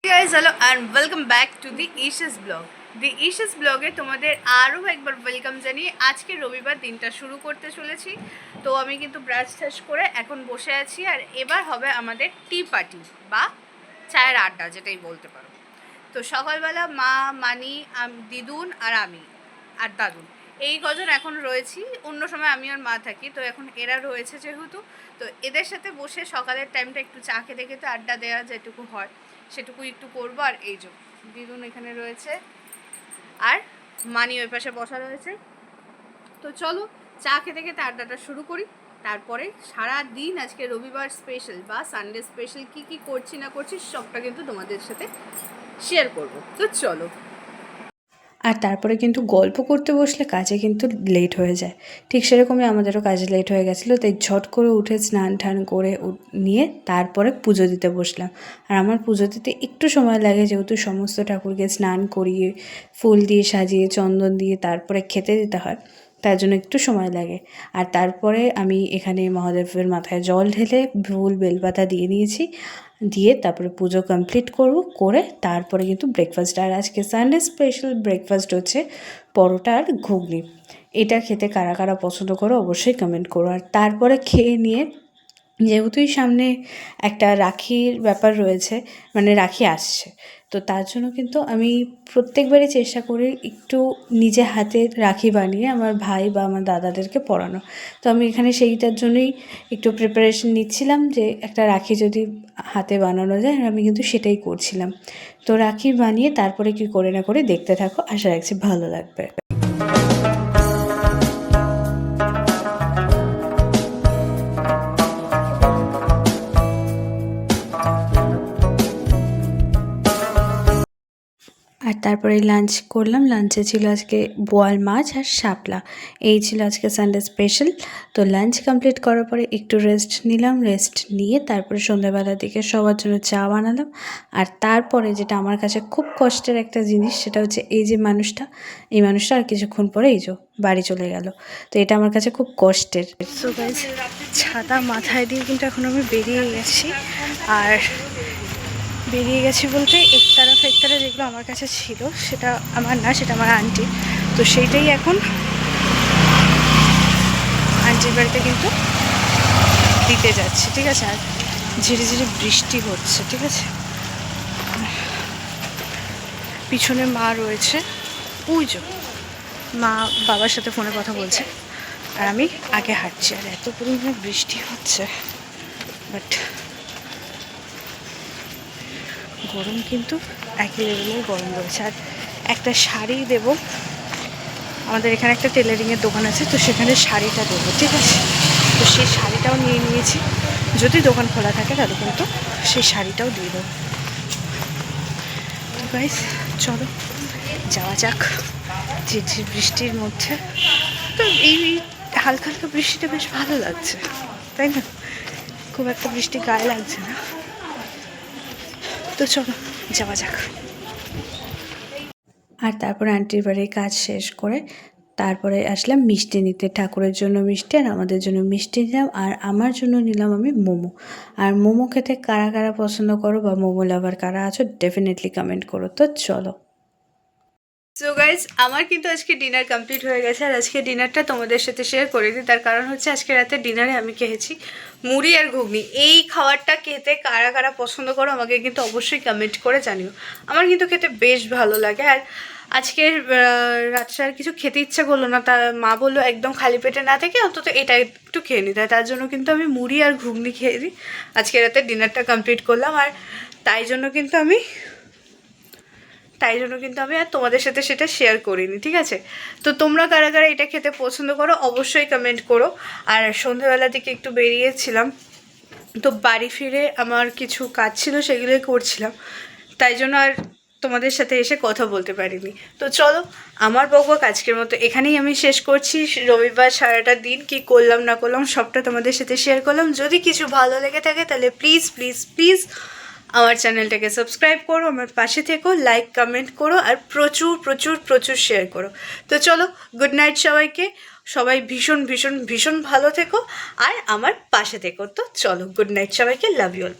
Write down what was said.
Hey guys, hello and welcome back to the Isha's blog. The Isha's blog-এ তোমাদের আরও একবার welcome জানিয়ে আজকে রবিবার দিনটা শুরু করতে চলেছি। তো আমি কিন্তু ব্রাশ ট্রাশ করে এখন বসে আছি আর এবার হবে আমাদের টি পার্টি বা চায়ের আড্ডা যেটাই বলতে পারো। তো সকালবেলা মা, মানি, দিদুন আর আমি আর দাদুন এই কজন এখন রয়েছি। অন্য সময় আমি আর মা থাকি, তো এখন এরা রয়েছে যেহেতু, তো এদের সাথে বসে সকালের টাইমটা একটু চা খেতে খেতে আড্ডা দেওয়া যেটুকু হয় সেটুকু একটু করবো। আর এই যে দিদুন এখানে রয়েছে আর মানি ওই পাশে বসা রয়েছে। তো চলো চা খেতে খেতে আড্ডাটা শুরু করি। তারপরে সারা দিন আজকে রবিবার স্পেশাল বা সানডে স্পেশাল কী কী করছি না করছি সবটা কিন্তু তোমাদের সাথে শেয়ার করব। তো চলো। আর তারপরে কিন্তু গল্প করতে বসলে কাজে কিন্তু লেট হয়ে যায়। ঠিক সেরকমই আমাদেরও কাজে লেট হয়ে গেছিলো, তাই ঝট করে উঠে স্নান টান করে নিয়ে তারপরে পুজো দিতে বসলাম। আর আমার পুজো দিতে একটু সময় লাগে, যেহেতু সমস্ত ঠাকুরকে স্নান করিয়ে ফুল দিয়ে সাজিয়ে চন্দন দিয়ে তারপরে খেতে দিতে হয়, তার জন্য একটু সময় লাগে। আর তারপরে আমি এখানে মহাদেবের মাথায় জল ঢেলে ফুল বেলপাতা দিয়ে নিয়েছি, দিয়ে তারপরে পুজো কমপ্লিট করে তারপরে কিন্তু ব্রেকফাস্ট। আর আজকে সানডে স্পেশাল ব্রেকফাস্ট হচ্ছে পরোটা আর ঘুগনি। এটা খেতে কারা কারা পছন্দ করো অবশ্যই কমেন্ট করো। আর তারপরে খেয়ে নিয়ে, যেহেতুই সামনে একটা রাখির ব্যাপার রয়েছে, মানে রাখি আসছে, তো তার জন্য কিন্তু আমি প্রত্যেকবারই চেষ্টা করি একটু নিজে হাতে রাখি বানিয়ে আমার ভাই বা আমার দাদাদেরকে পরানো। তো আমি এখানে সেইটার জন্যই একটু প্রিপারেশন নিচ্ছিলাম যে একটা রাখি যদি হাতে বানানো যায়, আমি কিন্তু সেটাই করছিলাম। তো রাখি বানিয়ে তারপরে কি করে না করে দেখতে থাকো, আশা রাখছি ভালো লাগবে। আর তারপরে লাঞ্চ করলাম। লাঞ্চে ছিল আজকে বোয়াল মাছ আর শাপলা, এই ছিল আজকে সানডে স্পেশাল। তো লাঞ্চ কমপ্লিট করার পরে একটু রেস্ট নিলাম, রেস্ট নিয়ে তারপরে সন্ধ্যাবেলার দিকে সবার জন্য চা বানালাম। আর তারপরে যেটা আমার কাছে খুব কষ্টের একটা জিনিস, সেটা হচ্ছে এই যে এই মানুষটা আর কিছুক্ষণ পরে এই যে বাড়ি চলে গেল। তো এটা আমার কাছে খুব কষ্টের। সো গাইস, ছাতা মাথায় দিয়ে কিন্তু এখন আমি বেরিয়ে গেছি। আর বেরিয়ে গেছি বলতে একতারা যেগুলো আমার কাছে ছিল সেটা আমার না, সেটা আমার আন্টি। তো সেইটাই এখন আন্টির বাড়িতে কিন্তু দিতে যাচ্ছি, ঠিক আছে। আর ঝিরি ঝিরি বৃষ্টি হচ্ছে, ঠিক আছে। পিছনে মা রয়েছে, ওই যে মা বাবার সাথে ফোনে কথা বলছে আর আমি আগে হাঁটছি। আর এত পরিমাণে বৃষ্টি হচ্ছে, বাট গরম কিন্তু একই লেভেলের গরম রয়েছে। আর একটা শাড়ি দেব, আমাদের এখানে একটা টেলারিংয়ের দোকান আছে, তো সেখানে শাড়িটা দেবো, ঠিক আছে। তো সেই শাড়িটাও নিয়ে নিয়েছি, যদি দোকান খোলা থাকে তাহলে কিন্তু সেই শাড়িটাও দিয়ে দেবো। তো গাইস চলো যাওয়া যাক ঝিরঝির বৃষ্টির মধ্যে। তো এই হালকা হালকা বৃষ্টিটা বেশ ভালো লাগছে, তাই না? খুব একটা বৃষ্টি গায়ে লাগছে না। তো চলো যাওয়া যাক। আর তারপরে আন্টির বাড়ির কাজ শেষ করে তারপরে আসলাম মিষ্টি নিতে, ঠাকুরের জন্য মিষ্টি আর আমাদের জন্য মিষ্টি নিলাম। আর আমার জন্য নিলাম আমি মোমো। আর মোমো খেতে কারা কারা পছন্দ করো বা মোমো লাভার কারা আছো, ডেফিনেটলি কমেন্ট করো। তো চলো। সো গাইজ, আমার কিন্তু আজকে ডিনার কমপ্লিট হয়ে গেছে। আর আজকে ডিনারটা তোমাদের সাথে শেয়ার করে দিই, তার কারণ হচ্ছে আজকে রাতে ডিনারে আমি খেয়েছি মুড়ি আর ঘুগনি। এই খাবারটা খেতে কারা কারা পছন্দ করো আমাকে কিন্তু অবশ্যই কমেন্ট করে জানিও। আমার কিন্তু খেতে বেশ ভালো লাগে। আর আজকের রাত্রে আর কিছু খেতে ইচ্ছা করলো না, তা মা বললো একদম খালি পেটে না থেকে অন্তত এটা একটু খেয়ে নিতে হয়। তার জন্য কিন্তু আমি মুড়ি আর ঘুগনি খেয়ে দিই, আজকে রাতে ডিনারটা কমপ্লিট করলাম। আর তাই জন্য কিন্তু আমি আর তোমাদের সাথে সেটা শেয়ার করিনি, ঠিক আছে। তো তোমরা কারা কারা এটা খেতে পছন্দ করো অবশ্যই কমেন্ট করো। আর সন্ধ্যাবেলা থেকে একটু বেরিয়েছিলাম, তো বাড়ি ফিরে আমার কিছু কাজ ছিল সেগুলোই করছিলাম, তাই জন্য আর তোমাদের সাথে এসে কথা বলতে পারিনি। তো চলো, আমার বকবক আজকের মতো এখানেই আমি শেষ করছি। রবিবার সারাটা দিন কি করলাম না করলাম সবটা তোমাদের সাথে শেয়ার করলাম। যদি কিছু ভালো লেগে থাকে তাহলে প্লিজ প্লিজ প্লিজ আমার চ্যানেলটাকে সাবস্ক্রাইব করো, আমার পাশে থেকো, লাইক কমেন্ট করো আর প্রচুর প্রচুর প্রচুর শেয়ার করো। তো চলো, গুড নাইট সবাইকে। সবাই ভীষণ ভীষণ ভীষণ ভালো থেকো আর আমার পাশে থেকো। তো চলো, গুড নাইট সবাইকে, লাভ ইউ অল।